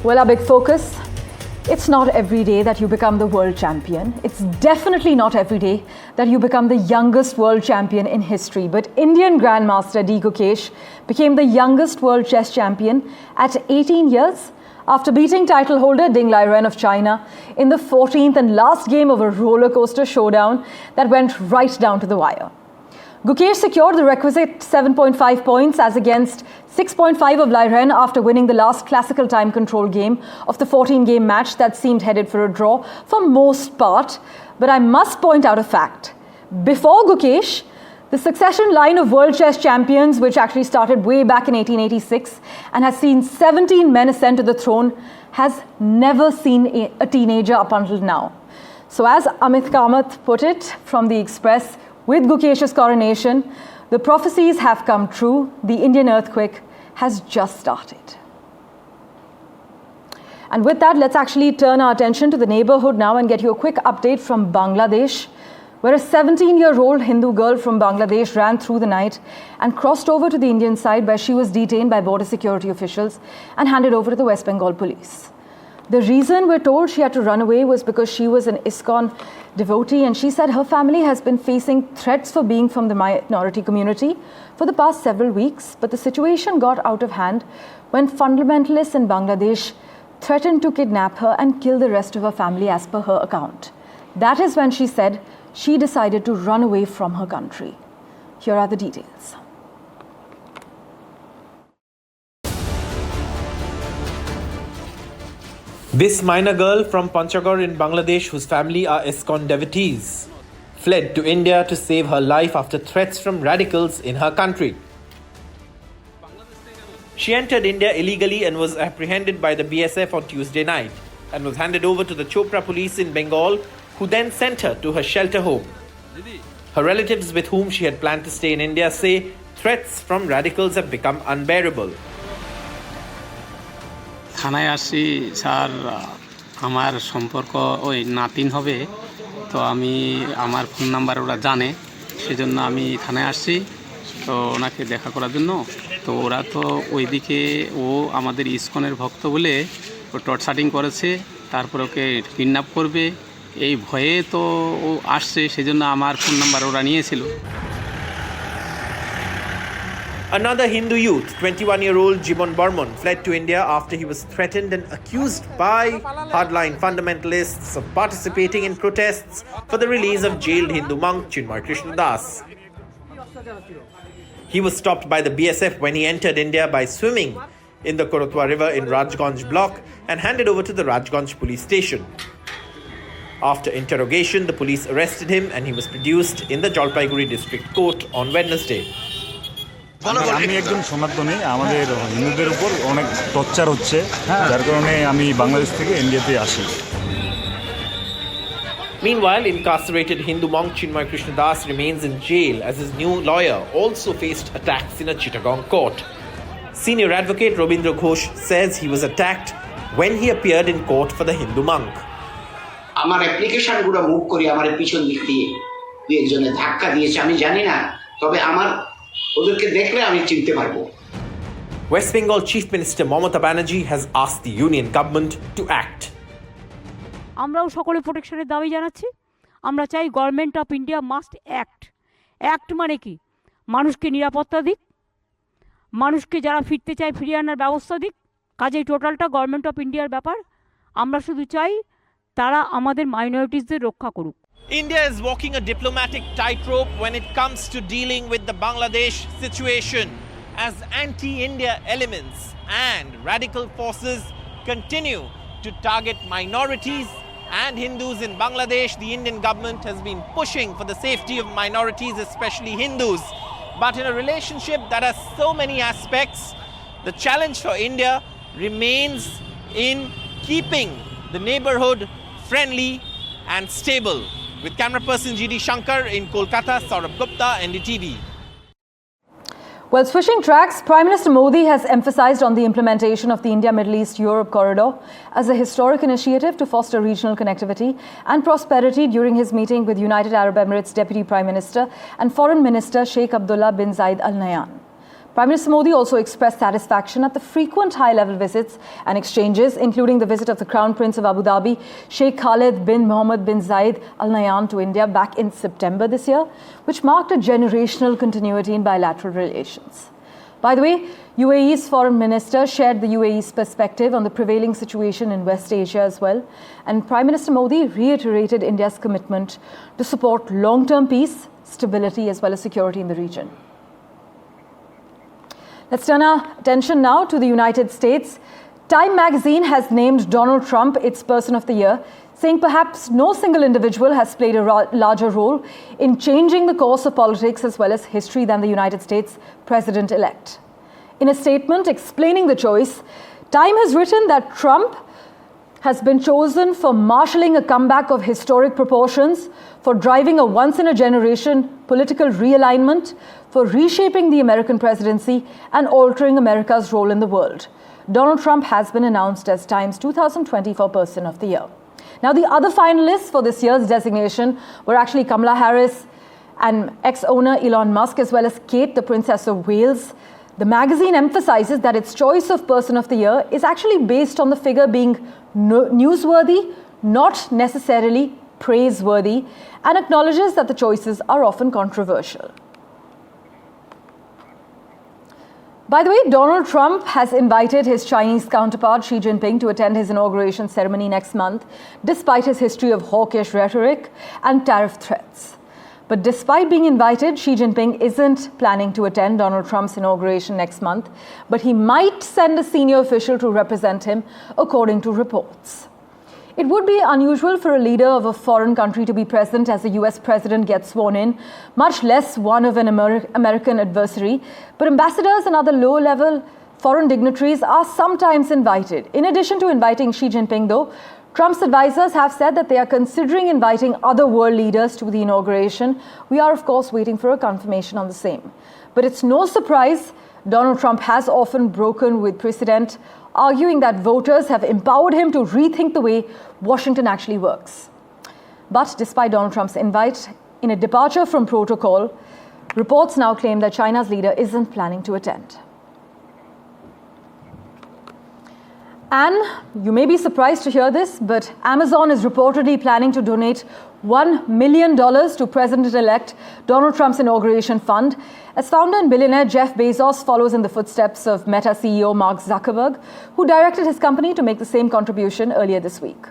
Well, our big focus, it's not every day that you become the world champion. It's definitely not every day that you become the youngest world champion in history. But Indian Grandmaster Gukesh became the youngest world chess champion at 18 years after beating title holder Liren of China in the 14th and last game of a roller coaster showdown that went right down to the wire. Gukesh secured the requisite 7.5 points as against 6.5 of Liren after winning the last classical time control game of the 14-game match that seemed headed for a draw for most part. But I must point out a fact. Before Gukesh, the succession line of world chess champions, which actually started way back in 1886 and has seen 17 men ascend to the throne, has never seen a teenager up until now. So as Amit Kamath put it from The Express, with Gukesh's coronation, the prophecies have come true. The Indian earthquake has just started. And with that, let's actually turn our attention to the neighborhood now and get you a quick update from Bangladesh, where a 17-year-old Hindu girl from Bangladesh ran through the night and crossed over to the Indian side, where she was detained by border security officials and handed over to the West Bengal police. The reason we're told she had to run away was because she was an ISKCON devotee, and she said her family has been facing threats for being from the minority community for the past several weeks. But the situation got out of hand when fundamentalists in Bangladesh threatened to kidnap her and kill the rest of her family, as per her account. That is when she said she decided to run away from her country. Here are the details. This minor girl from Panchagor in Bangladesh, whose family are ISKCON devotees, fled to India to save her life after threats from radicals in her country. She entered India illegally and was apprehended by the BSF on Tuesday night and was handed over to the Chopra police in Bengal, who then sent her to her shelter home. Her relatives with whom she had planned to stay in India say threats from radicals have become unbearable. থানায় আসি sir আমার সম্পর্ক ওই নাতিন হবে তো আমি আমার ফোন নাম্বার ওরা জানে সেজন্য আমি থানায় আসছি তো ওনাকে দেখা করার জন্য তো ওরা তো ওইদিকে ও আমাদের ইসকনের ভক্ত বলে ও টর্চারিং করেছে তারপর ওকে কিডন্যাপ করবে এই ভয়ে তো ও আসছে সেজন্য আমার ফোন নাম্বার ওরা নিয়েছিল Another Hindu youth, 21-year-old Jimon Barman, fled to India after he was threatened and accused by hardline fundamentalists of participating in protests for the release of jailed Hindu monk Chinmay Krishna Das. He was stopped by the BSF when he entered India by swimming in the Korotwa River in Rajganj block and handed over to the Rajganj police station. After interrogation, the police arrested him and he was produced in the Jalpaiguri district court on Wednesday. আমি একজন সনাতনী আমাদের হিন্দুদের উপর অনেক torture হচ্ছে যার কারণে আমি বাংলাদেশ থেকে ইন্ডিয়াতে আসি Meanwhile, incarcerated Hindu monk Chinmay Krishna Das remains in jail as his new lawyer also faced attacks in a Chittagong court. Senior advocate Robindra Ghosh says he was attacked when he appeared in court for the Hindu monk. আমার অ্যাপ্লিকেশনগুলো move করি আমার পিছন দিক দিয়ে দুই একজনে ধাক্কা দিয়েছে আমি জানি না তবে আমার ওদেরকে দেখলে আমি চিনতে পারবো West Bengal Chief Minister Mamata Banerjee has asked the union government to act. আমরাও সকলে প্রোটেকশনের দাবি জানাচ্ছি আমরা চাই government of India must act মানে কি মানুষকে নিরাপত্তা দিক মানুষকে যারা ফিরতে চায় ফিরিয়ে আনার ব্যবস্থা দিক কাজেই টোটালটা গভর্নমেন্ট অফ ইন্ডিয়ার ব্যাপার আমরা শুধু চাই তারা আমাদের মাইনরিটিসদের রক্ষা করুক India is walking a diplomatic tightrope when it comes to dealing with the Bangladesh situation as anti-India elements and radical forces continue to target minorities and Hindus in Bangladesh. The Indian government has been pushing for the safety of minorities, especially Hindus. But in a relationship that has so many aspects, the challenge for India remains in keeping the neighborhood friendly and stable. With camera person GD Shankar in Kolkata, Saurabh Gupta, NDTV. Well, switching tracks, Prime Minister Modi has emphasized on the implementation of the India-Middle East-Europe corridor as a historic initiative to foster regional connectivity and prosperity during his meeting with United Arab Emirates Deputy Prime Minister and Foreign Minister Sheikh Abdullah bin Zayed Al Nahyan. Prime Minister Modi also expressed satisfaction at the frequent high-level visits and exchanges, including the visit of the Crown Prince of Abu Dhabi, Sheikh Khalid bin Mohammed bin Zayed Al Nahyan to India back in September this year, which marked a generational continuity in bilateral relations. By the way, UAE's foreign minister shared the UAE's perspective on the prevailing situation in West Asia as well, and Prime Minister Modi reiterated India's commitment to support long-term peace, stability as well as security in the region. Let's turn our attention now to the United States. Time magazine has named Donald Trump its Person of the Year, saying perhaps no single individual has played a larger role in changing the course of politics as well as history than the United States president-elect. In a statement explaining the choice, Time has written that Trump has been chosen for marshalling a comeback of historic proportions, for driving a once-in-a-generation political realignment, for reshaping the American presidency and altering America's role in the world. Donald Trump has been announced as Time's 2024 Person of the Year. Now, the other finalists for this year's designation were actually Kamala Harris and ex-owner Elon Musk, as well as Kate, the Princess of Wales. The magazine emphasizes that its choice of Person of the Year is actually based on the figure being newsworthy, not necessarily praiseworthy, and acknowledges that the choices are often controversial. By the way, Donald Trump has invited his Chinese counterpart Xi Jinping to attend his inauguration ceremony next month, despite his history of hawkish rhetoric and tariff threats. But despite being invited, Xi Jinping isn't planning to attend Donald Trump's inauguration next month, but he might send a senior official to represent him, according to reports. It would be unusual for a leader of a foreign country to be present as the US president gets sworn in, much less one of an American adversary, but ambassadors and other low-level foreign dignitaries are sometimes invited. In addition to inviting Xi Jinping, though, Trump's advisors have said that they are considering inviting other world leaders to the inauguration. We are, of course, waiting for a confirmation on the same. But it's no surprise Donald Trump has often broken with precedent, arguing that voters have empowered him to rethink the way Washington actually works. But despite Donald Trump's invite, in a departure from protocol, reports now claim that China's leader isn't planning to attend. And you may be surprised to hear this, but Amazon is reportedly planning to donate $1 million to President-elect Donald Trump's inauguration fund, as founder and billionaire Jeff Bezos follows in the footsteps of Meta CEO Mark Zuckerberg, who directed his company to make the same contribution earlier this week.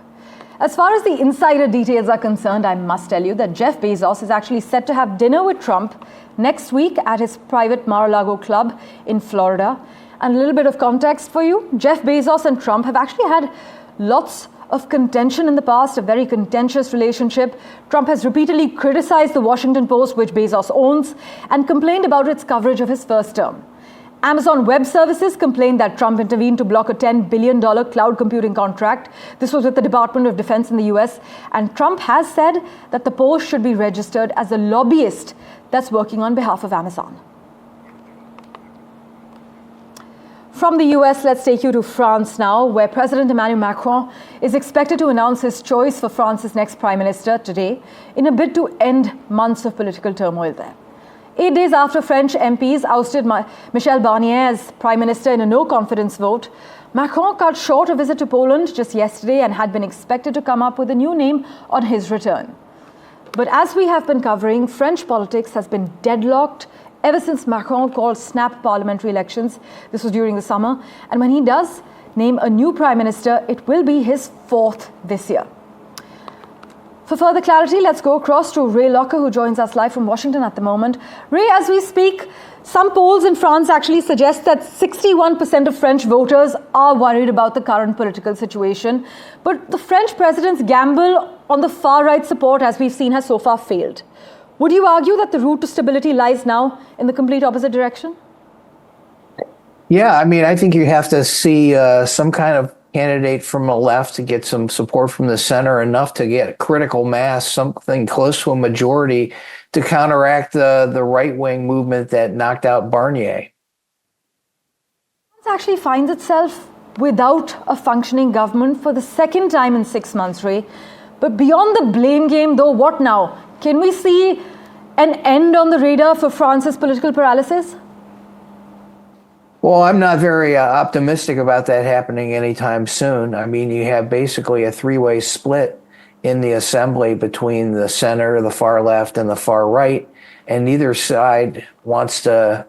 As far as the insider details are concerned, I must tell you that Jeff Bezos is actually set to have dinner with Trump next week at his private Mar-a-Lago club in Florida. And a little bit of context for you, Jeff Bezos and Trump have actually had lots of contention in the past, a very contentious relationship. Trump has repeatedly criticized the Washington Post, which Bezos owns, and complained about its coverage of his first term. Amazon Web Services complained that Trump intervened to block a $10 billion cloud computing contract. This was with the Department of Defense in the US, and Trump has said that the Post should be registered as a lobbyist that's working on behalf of Amazon. From the US, let's take you to France now, where President Emmanuel Macron is expected to announce his choice for France's next prime minister today in a bid to end months of political turmoil there. 8 days after French MPs ousted Michel Barnier as prime minister in a no-confidence vote, Macron cut short a visit to Poland just yesterday and had been expected to come up with a new name on his return. But as we have been covering, French politics has been deadlocked ever since Macron called snap parliamentary elections. This was during the summer. And when he does name a new prime minister, it will be his fourth this year. For further clarity, let's go across to Ray Locker, who joins us live from Washington at the moment. Ray, as we speak, some polls in France actually suggest that 61% of French voters are worried about the current political situation. But the French president's gamble on the far-right support, as we've seen, has so far failed. Would you argue that the route to stability lies now in the complete opposite direction? Yeah, I mean, I think you have to see some kind of candidate from the left to get some support from the center, enough to get critical mass, something close to a majority to counteract the right-wing movement that knocked out Barnier. It actually finds itself without a functioning government for the second time in 6 months, Ray. But beyond the blame game, though, what now? Can we see an end on the radar for France's political paralysis? Well, I'm not very optimistic about that happening anytime soon. I mean, you have basically a three-way split in the assembly between the center, the far left, and the far right, and neither side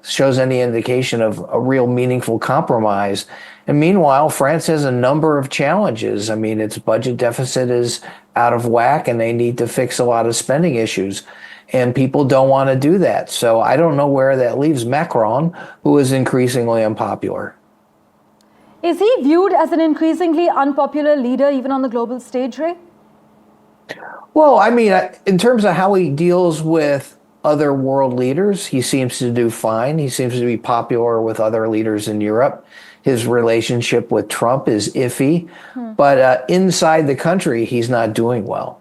shows any indication of a real meaningful compromise. And meanwhile, France has a number of challenges. I mean, its budget deficit is out of whack, and they need to fix a lot of spending issues. And people don't want to do that. So I don't know where that leaves Macron, who is increasingly unpopular. Is he viewed as an increasingly unpopular leader even on the global stage, Ray? Well, I mean, in terms of how he deals with other world leaders, he seems to do fine. He seems to be popular with other leaders in Europe. His relationship with Trump is iffy. But inside the country, he's not doing well.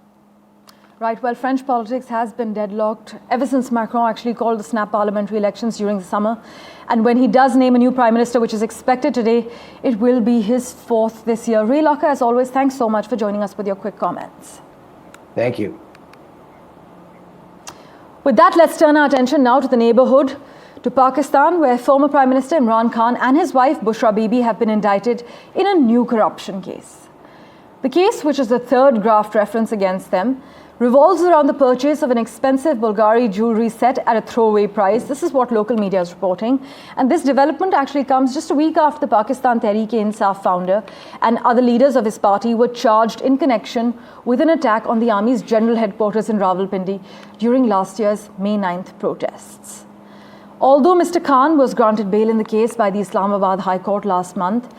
Right, well, French politics has been deadlocked ever since Macron actually called the snap parliamentary elections during the summer. And when he does name a new prime minister, which is expected today, it will be his fourth this year. Ray Locker, as always, thanks so much for joining us with your quick comments. Thank you. With that, let's turn our attention now to the neighborhood, to Pakistan, where former Prime Minister Imran Khan and his wife Bushra Bibi have been indicted in a new corruption case. The case, which is the third graft reference against them, revolves around the purchase of an expensive Bulgari jewelry set at a throwaway price. This is what local media is reporting. And this development actually comes just a week after the Pakistan Tehreek-e-Insaf founder and other leaders of his party were charged in connection with an attack on the army's general headquarters in Rawalpindi during last year's May 9th protests. Although Mr. Khan was granted bail in the case by the Islamabad High Court last month,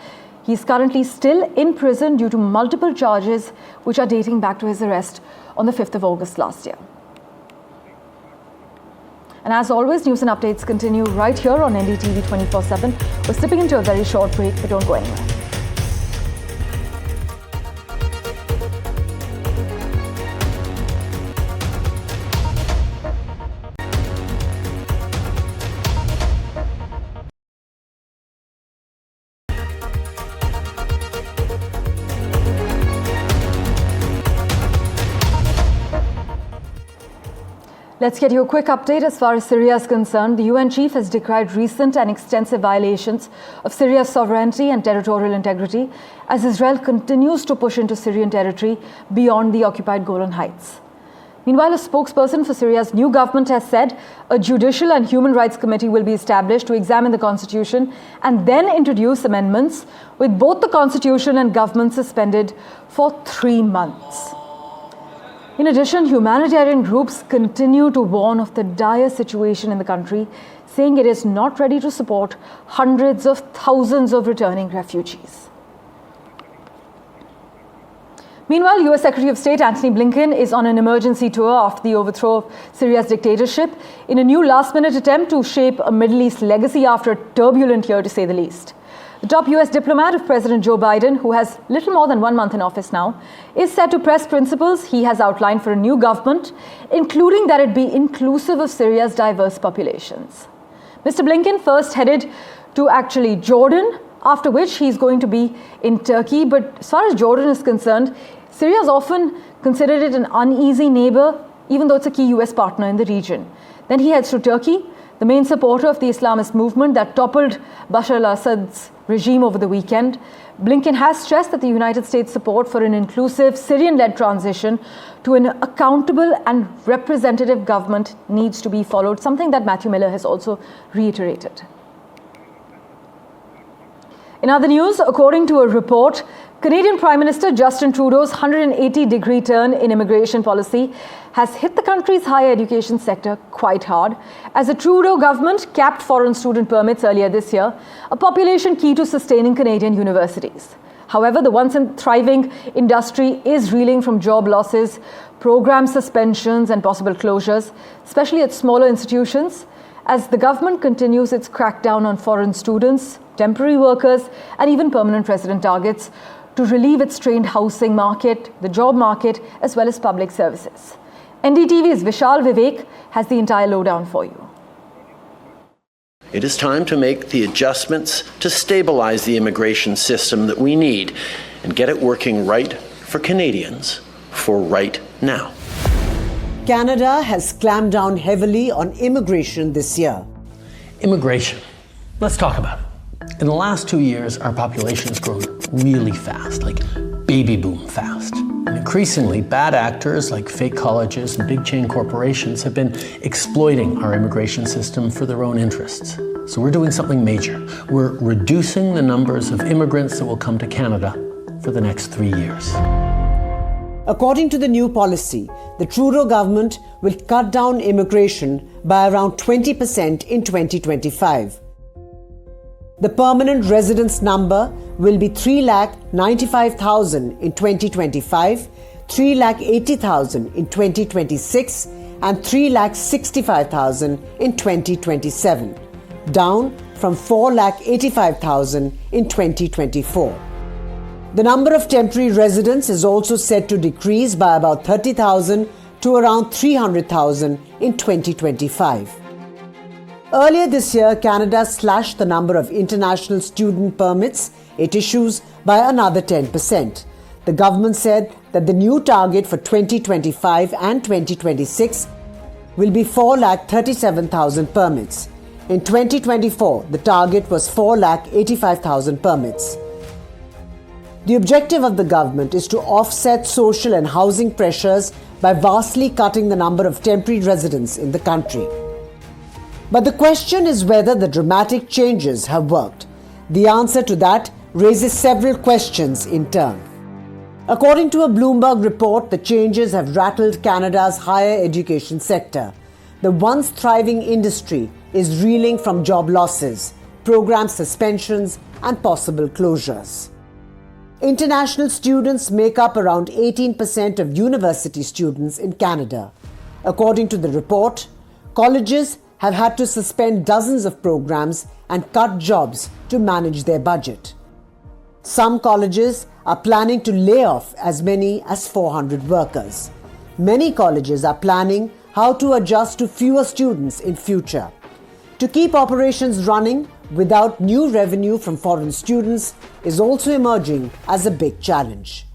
he is currently still in prison due to multiple charges which are dating back to his arrest on the 5th of August last year. And as always, news and updates continue right here on NDTV 24/7. We're slipping into a very short break, but don't go anywhere. Let's get you a quick update as far as Syria is concerned. The UN chief has decried recent and extensive violations of Syria's sovereignty and territorial integrity as Israel continues to push into Syrian territory beyond the occupied Golan Heights. Meanwhile, a spokesperson for Syria's new government has said a judicial and human rights committee will be established to examine the constitution and then introduce amendments, with both the constitution and government suspended for 3 months. In addition, humanitarian groups continue to warn of the dire situation in the country, saying it is not ready to support hundreds of thousands of returning refugees. Meanwhile, US Secretary of State Antony Blinken is on an emergency tour after the overthrow of Syria's dictatorship in a new last-minute attempt to shape a Middle East legacy after a turbulent year, to say the least. The top US diplomat of President Joe Biden, who has little more than 1 month in office now, is set to press principles he has outlined for a new government, including that it be inclusive of Syria's diverse populations. Mr. Blinken first headed to actually Jordan, after which he's going to be in Turkey. But as far as Jordan is concerned, Syria is often considered it an uneasy neighbor, even though it's a key US partner in the region. Then he heads to Turkey, the main supporter of the Islamist movement that toppled Bashar al-Assad's regime over the weekend. Blinken has stressed that the United States' support for an inclusive Syrian-led transition to an accountable and representative government needs to be followed, something that Matthew Miller has also reiterated. In other news, according to a report, Canadian Prime Minister Justin Trudeau's 180-degree turn in immigration policy has hit the country's higher education sector quite hard, as the Trudeau government capped foreign student permits earlier this year, a population key to sustaining Canadian universities. However, the once thriving industry is reeling from job losses, program suspensions, and possible closures, especially at smaller institutions, as the government continues its crackdown on foreign students, temporary workers, and even permanent resident targets to relieve its strained housing market, the job market, as well as public services. NDTV's Vishal Vivek has the entire lowdown for you. It is time to make the adjustments to stabilize the immigration system that we need and get it working right for Canadians for right now. Canada has clamped down heavily on immigration this year. Immigration. Let's talk about it. In the last 2 years, our population has grown really fast, like baby boom fast. And increasingly, bad actors like fake colleges and big chain corporations have been exploiting our immigration system for their own interests. So we're doing something major. We're reducing the numbers of immigrants that will come to Canada for the next 3 years. According to the new policy, the Trudeau government will cut down immigration by around 20% in 2025. The permanent residence number will be 3,95,000 in 2025, 3,80,000 in 2026 and 3,65,000 in 2027, down from 4,85,000 in 2024. The number of temporary residents is also set to decrease by about 30,000 to around 300,000 in 2025. Earlier this year, Canada slashed the number of international student permits it issues by another 10%. The government said that the new target for 2025 and 2026 will be 4,37,000 permits. In 2024, the target was 4,85,000 permits. The objective of the government is to offset social and housing pressures by vastly cutting the number of temporary residents in the country. But the question is whether the dramatic changes have worked. The answer to that raises several questions in turn. According to a Bloomberg report, the changes have rattled Canada's higher education sector. The once thriving industry is reeling from job losses, program suspensions, and possible closures. International students make up around 18% of university students in Canada. According to the report, colleges have had to suspend dozens of programs and cut jobs to manage their budget. Some colleges are planning to lay off as many as 400 workers. Many colleges are planning how to adjust to fewer students in future. To keep operations running without new revenue from foreign students is also emerging as a big challenge.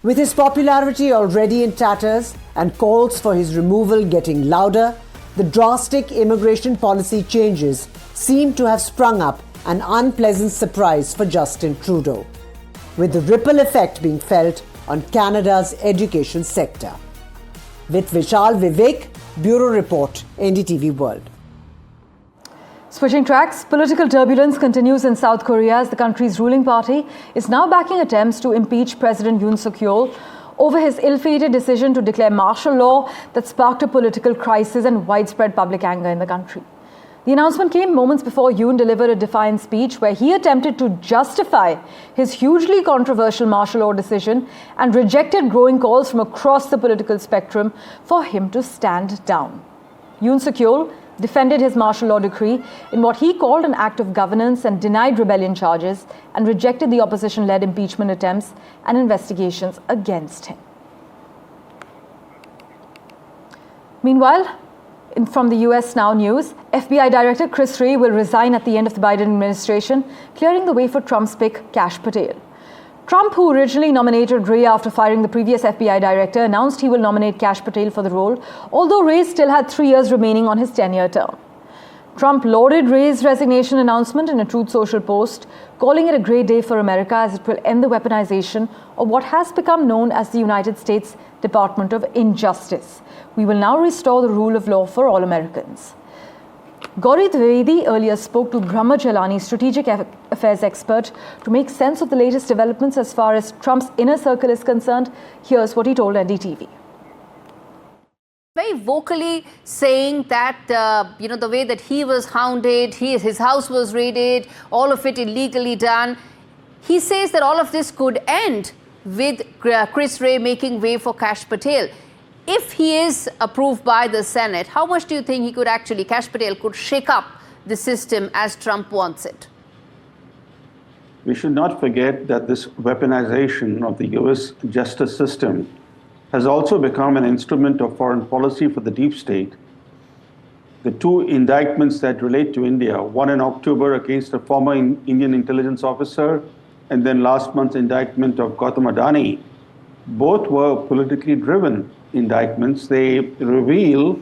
With his popularity already in tatters and calls for his removal getting louder, the drastic immigration policy changes seem to have sprung up an unpleasant surprise for Justin Trudeau, with the ripple effect being felt on Canada's education sector. With Vishal Vivek, Bureau Report, NDTV World. Switching tracks, political turbulence continues in South Korea as the country's ruling party is now backing attempts to impeach President Yoon Suk-yeol over his ill-fated decision to declare martial law that sparked a political crisis and widespread public anger in the country. The announcement came moments before Yoon delivered a defiant speech where he attempted to justify his hugely controversial martial law decision and rejected growing calls from across the political spectrum for him to stand down. Yoon Suk-yeol defended his martial law decree in what he called an act of governance and denied rebellion charges and rejected the opposition-led impeachment attempts and investigations against him. Meanwhile, from the US Now News, FBI Director Chris Wray will resign at the end of the Biden administration, clearing the way for Trump's pick, Kash Patel. Trump, who originally nominated Wray after firing the previous FBI director, announced he will nominate Kash Patel for the role, although Wray still had 3 years remaining on his 10-year term. Trump lauded Wray's resignation announcement in a Truth Social post, calling it a great day for America as it will end the weaponization of what has become known as the United States Department of Injustice. We will now restore the rule of law for all Americans. Gauri Dwivedi earlier spoke to Brahma Jalani, strategic affairs expert, to make sense of the latest developments as far as Trump's inner circle is concerned. Here's what he told NDTV. Very vocally saying that, the way that he was hounded, his house was raided, all of it illegally done. He says that all of this could end with Chris Wray making way for Kash Patel. If he is approved by the Senate, how much do you think Kash Patel could shake up the system as Trump wants it? We should not forget that this weaponization of the US justice system has also become an instrument of foreign policy for the deep state. The two indictments that relate to India, one in October against a former Indian intelligence officer, and then last month's indictment of Gautam Adani, both were politically driven indictments. They reveal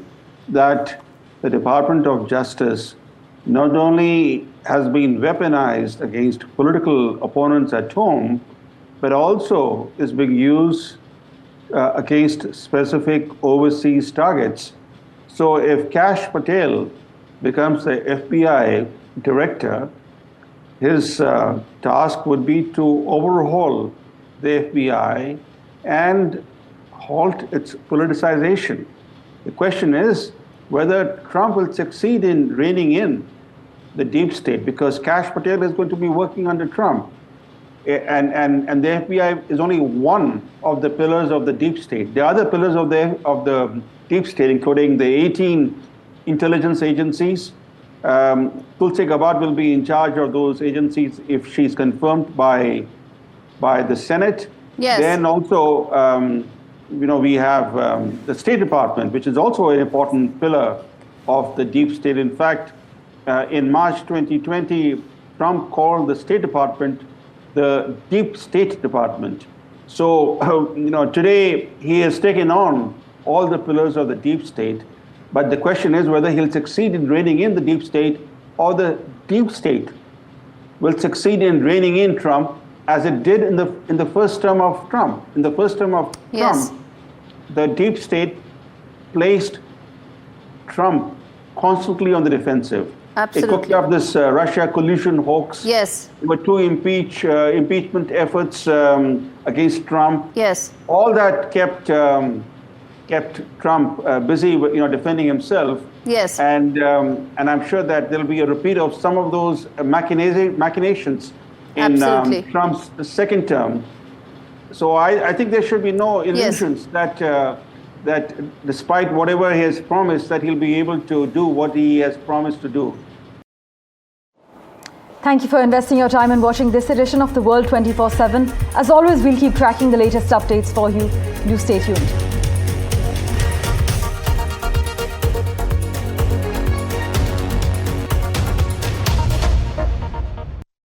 that the Department of Justice not only has been weaponized against political opponents at home, but also is being used against specific overseas targets. So if Kash Patel becomes the FBI director, his task would be to overhaul the FBI and halt its politicization. The question is whether Trump will succeed in reining in the deep state, because Kash Patel is going to be working under Trump. And the FBI is only one of the pillars of the deep state. The other pillars of the deep state, including the 18 intelligence agencies, Tulsi Gabbard will be in charge of those agencies if she's confirmed by the Senate. Yes. Then also, we have the State Department, which is also an important pillar of the deep state. In fact, in March 2020, Trump called the State Department the Deep State Department. So, today he has taken on all the pillars of the deep state. But the question is whether he'll succeed in reining in the deep state, or the deep state will succeed in reining in Trump, as it did in the first term of Trump. In the first term of Yes. Trump, the deep state placed Trump constantly on the defensive. Absolutely. They cooked up this Russia collusion hoax. Yes. There were two impeachment efforts against Trump. Yes. All that kept Trump busy, defending himself. Yes. And I'm sure that there'll be a repeat of some of those machinations in Trump's second term. So I think there should be no illusions that despite whatever he has promised, that he'll be able to do what he has promised to do. Thank you for investing your time in watching this edition of The World 24/7. As always, we'll keep tracking the latest updates for you. Do stay tuned.